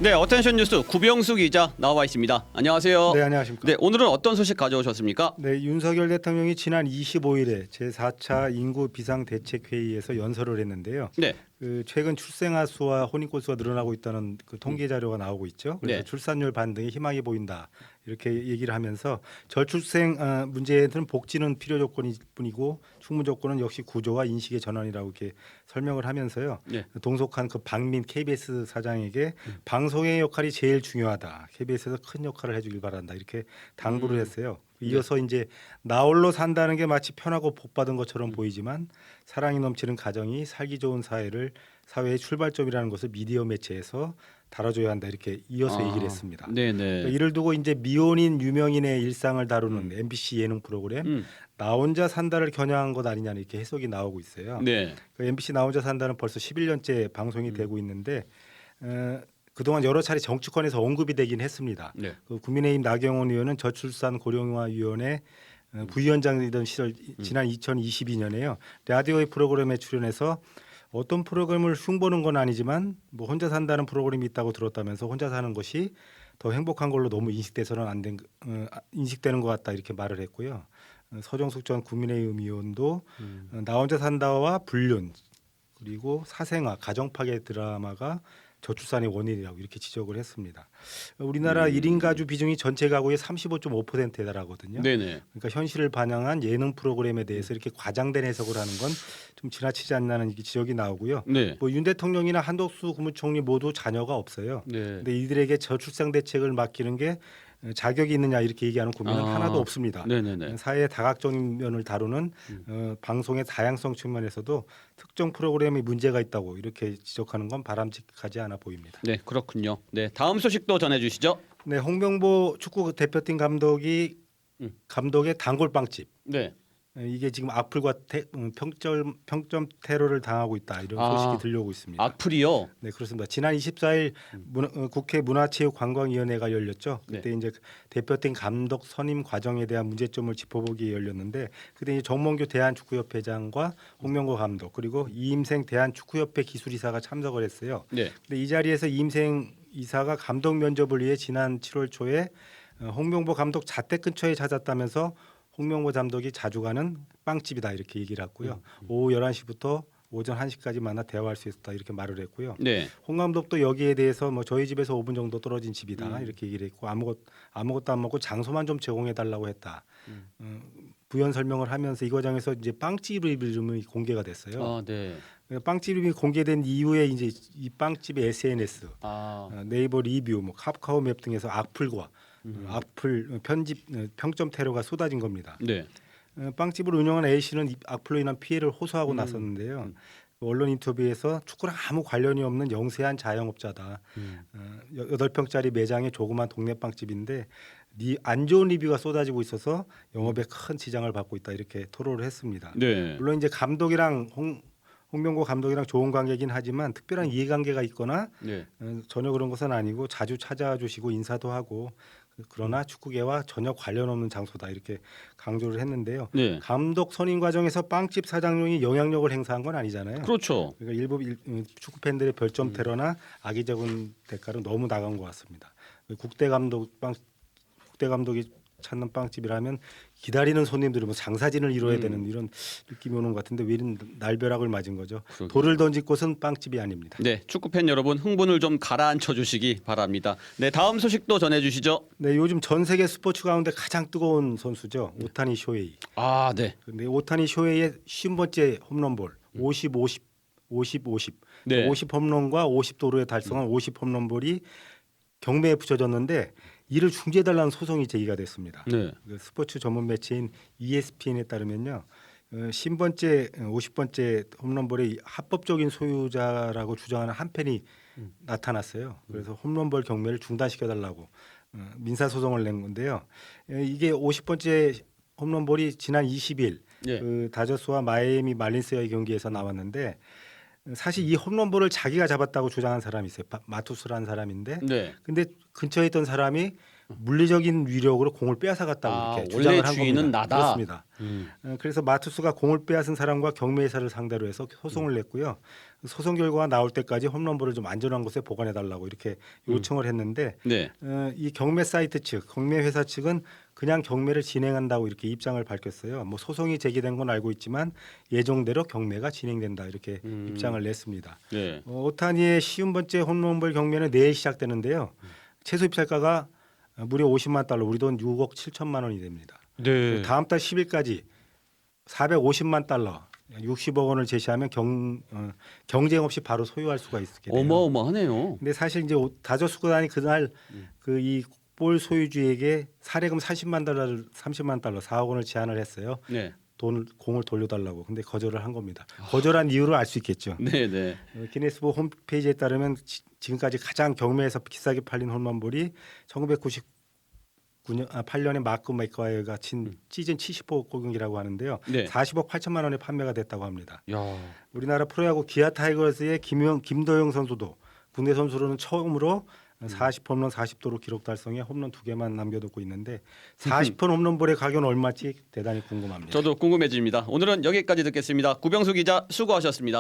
네, 어텐션 뉴스 구병수 기자 나와 있습니다. 안녕하세요. 네, 안녕하십니까. 네, 오늘은 어떤 소식 가져오셨습니까? 네, 윤석열 대통령이 지난 25일에 제4차 인구 비상대책회의에서 연설을 했는데요. 네, 최근 출생아 수와 혼인권 수가 늘어나고 있다는 그 통계 자료가 나오고 있죠. 그래서 네. 출산율 반등에 희망이 보인다 이렇게 얘기를 하면서 저출생 문제는 복지는 필요 조건일 뿐이고 충분 조건은 역시 구조와 인식의 전환이라고 이렇게 설명을 하면서요. 네. 동석한 그 박민 KBS 사장에게 방송의 역할이 제일 중요하다. KBS에서 큰 역할을 해주길 바란다 이렇게 당부를 했어요. 이어서 이제 나홀로 산다는 게 마치 편하고 복 받은 것처럼 보이지만 사랑이 넘치는 가정이 살기 좋은 사회의 출발점이라는 것을 미디어 매체에서 다뤄줘야 한다 이렇게 이어서 얘기를 했습니다. 네, 그러니까 네. 이를 두고 이제 미혼인 유명인의 일상을 다루는 MBC 예능 프로그램 나 혼자 산다를 겨냥한 것 아니냐 이렇게 해석이 나오고 있어요. 네. 그 MBC 나 혼자 산다는 벌써 11년째 방송이 되고 있는데 그동안 여러 차례 정치권에서 언급이 되긴 했습니다. 네. 그 국민의힘 나경원 의원은 저출산 고령화위원회 부위원장이던 시절 지난 2022년에요. 라디오의 프로그램에 출연해서 어떤 프로그램을 흉보는 건 아니지만 뭐 혼자 산다는 프로그램이 있다고 들었다면서 혼자 사는 것이 더 행복한 걸로 너무 인식돼서는 인식되는 것 같다 이렇게 말을 했고요. 서정숙 전 국민의힘 의원도 나 혼자 산다와 불륜 그리고 사생아 가정 파괴 드라마가 저출산의 원인이라고 이렇게 지적을 했습니다. 우리나라 1인 가구 비중이 전체 가구의 35.5%에 달하거든요. 네, 네. 그러니까 현실을 반영한 예능 프로그램에 대해서 이렇게 과장된 해석을 하는 건 좀 지나치지 않나는 지적이 나오고요. 네. 뭐 윤 대통령이나 한덕수 국무총리 모두 자녀가 없어요. 네. 근데 이들에게 저출산 대책을 맡기는 게 자격이 있느냐 이렇게 얘기하는 국민은 하나도 없습니다. 네, 네, 네. 사회의 다각적인 면을 다루는 방송의 다양성 측면에서도 특정 프로그램에 문제가 있다고 이렇게 지적하는 건 바람직하지 않아 보입니다. 네, 그렇군요. 네, 다음 소식도 전해 주시죠. 네, 홍명보 축구 대표팀 감독의 단골빵집. 네. 이게 지금 악플과 평점 테러를 당하고 있다 이런 소식이 들려오고 있습니다. 악플이요. 네, 그렇습니다. 지난 24일 국회 문화체육관광위원회가 열렸죠. 그때 네. 이제 대표팀 감독 선임 과정에 대한 문제점을 짚어보기 열렸는데 그때 이제 정몽규 대한축구협회장과 홍명보 감독 그리고 이임생 대한축구협회 기술이사가 참석을 했어요. 네. 근데 이 자리에서 이임생 이사가 감독 면접을 위해 지난 7월 초에 홍명보 감독 자택 근처에 찾았다면서 홍명보 감독이 자주 가는 빵집이다 이렇게 얘기를 했고요. 오후 11시부터 오전 1시까지 만나 대화할 수 있었다 이렇게 말을 했고요. 네. 홍 감독도 여기에 대해서 뭐 저희 집에서 5분 정도 떨어진 집이다 이렇게 얘기를 했고 아무것도 안 먹고 장소만 좀 제공해 달라고 했다. 부연 설명을 하면서 이 과정에서 이제 빵집 이름이 공개가 됐어요. 아, 네. 빵집 이름이 공개된 이후에 이제 이 빵집의 SNS, 네이버 리뷰, 뭐 카카오맵 등에서 악플과 악플 편집 평점 테러가 쏟아진 겁니다. 네. 빵집을 운영한 A 씨는 악플로 인한 피해를 호소하고 나섰는데요. 언론 인터뷰에서 축구랑 아무 관련이 없는 영세한 자영업자다. 8평짜리 매장의 조그만 동네 빵집인데 안 좋은 리뷰가 쏟아지고 있어서 영업에 큰 지장을 받고 있다 이렇게 토로를 했습니다. 네. 물론 이제 감독이랑 홍명보 감독이랑 좋은 관계긴 하지만 특별한 이해관계가 있거나 네. 전혀 그런 것은 아니고 자주 찾아와 주시고 인사도 하고 그러나 축구계와 전혀 관련 없는 장소다 이렇게 강조를 했는데요. 네. 감독 선임 과정에서 빵집 사장님이 영향력을 행사한 건 아니잖아요. 그렇죠. 그러니까 일부 축구 팬들의 별점 테러나 악의적인 대가로 너무 나간 것 같습니다. 국대 감독이 찾는 빵집이라면 기다리는 손님들이 뭐 장사진을 이뤄야 되는 이런 느낌이 오는 것 같은데 왜 이런 날벼락을 맞은 거죠. 그러게요. 돌을 던질 곳은 빵집이 아닙니다. 네, 축구 팬 여러분 흥분을 좀 가라앉혀 주시기 바랍니다. 네, 다음 소식도 전해 주시죠. 네, 요즘 전 세계 스포츠 가운데 가장 뜨거운 선수죠. 오타니 쇼헤이. 아, 네. 근데 오타니 쇼헤이의 50번째 홈런볼 50 네. 50 홈런과 50도루에 달성한 50 홈런볼이 경매에 붙여졌는데 이를 중지해달라는 소송이 제기가 됐습니다. 네. 그 스포츠 전문 매체인 ESPN에 따르면요, 50번째 홈런볼의 합법적인 소유자라고 주장하는 한 팬이 나타났어요. 그래서 홈런볼 경매를 중단시켜달라고 민사 소송을 낸 건데요. 이게 50번째 홈런볼이 지난 20일 네. 그 다저스와 마이애미 말린스의 경기에서 나왔는데 사실 이 홈런볼을 자기가 잡았다고 주장한 사람이 있어요. 마투스라는 사람인데 네. 근데 근처에 있던 사람이 물리적인 위력으로 공을 빼앗아갔다고 아, 이렇게 원래 주장을 한 주인은 겁니다. 나다. 그렇습니다. 그래서 마투스가 공을 빼앗은 사람과 경매회사를 상대로 해서 소송을 냈고요. 소송 결과가 나올 때까지 홈런볼을 좀 안전한 곳에 보관해 달라고 이렇게 요청을 했는데 네. 이 경매 사이트 측, 경매 회사 측은 그냥 경매를 진행한다고 이렇게 입장을 밝혔어요. 뭐 소송이 제기된 건 알고 있지만 예정대로 경매가 진행된다 이렇게 입장을 냈습니다. 네. 오타니의 쉬운 번째 홈런볼 경매는 내일 시작되는데요. 최소 입찰가가 무려 50만 달러, 우리 돈 6억 7천만 원이 됩니다. 네. 다음 달 10일까지 450만 달러, 60억 원을 제시하면 경쟁 없이 바로 소유할 수가 있게 돼요. 어마어마하네요. 근데 사실 이제 다저스 구단이 그날 그 이 볼 소유주에게 사례금 30만 달러, 4억 원을 제안을 했어요. 네. 공을 돌려달라고. 근데 거절을 한 겁니다. 거절한 이유를 알 수 있겠죠. 네, 네. 기네스북 홈페이지에 따르면 지금까지 가장 경매에서 비싸게 팔린 홈런볼이 1998년에 마크 맥과이어가 친 시즌 70호 공격이라고 하는데요. 네. 40억 8천만 원에 판매가 됐다고 합니다. 야. 우리나라 프로야구 기아 타이거즈의 김도영 선수도 국내 선수로는 처음으로 40홈런 40도로 기록 달성해 홈런 2개만 남겨두고 있는데 40번 홈런볼의 가격은 얼마일지 대단히 궁금합니다. 저도 궁금해집니다. 오늘은 여기까지 듣겠습니다. 구병수 기자 수고하셨습니다.